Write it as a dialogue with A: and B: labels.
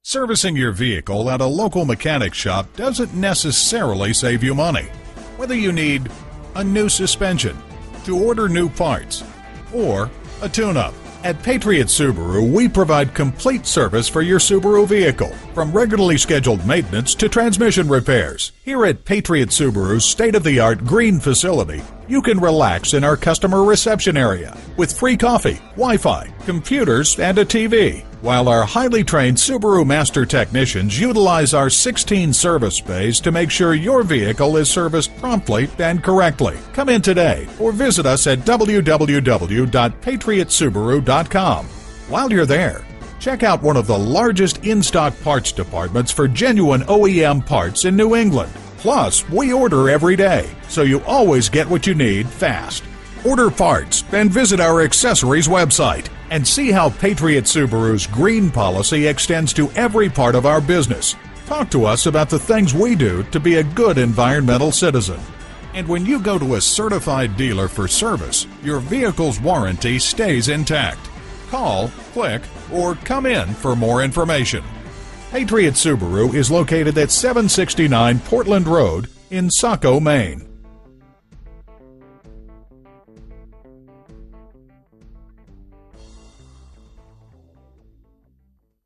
A: Servicing your vehicle at a local mechanic shop doesn't necessarily save you money. Whether you need a new suspension, to order new parts, or a tune-up, at Patriot Subaru we provide complete service for your Subaru vehicle, from regularly scheduled maintenance to transmission repairs. Here at Patriot Subaru's state-of-the-art green facility, you can relax in our customer reception area with free coffee, Wi-Fi, computers, and a TV, while our highly trained Subaru Master Technicians utilize our 16 service bays to make sure your vehicle is serviced promptly and correctly. Come in today or visit us at www.patriotsubaru.com. While you're there, check out one of the largest in-stock parts departments for genuine OEM parts in New England. Plus, we order every day, so you always get what you need fast. Order parts and visit our accessories website and see how Patriot Subaru's green policy extends to every part of our business. Talk to us about the things we do to be a good environmental citizen. And when you go to a certified dealer for service, your vehicle's warranty stays intact. Call, click, or come in for more information. Patriot Subaru is located at 769 Portland Road in Saco, Maine.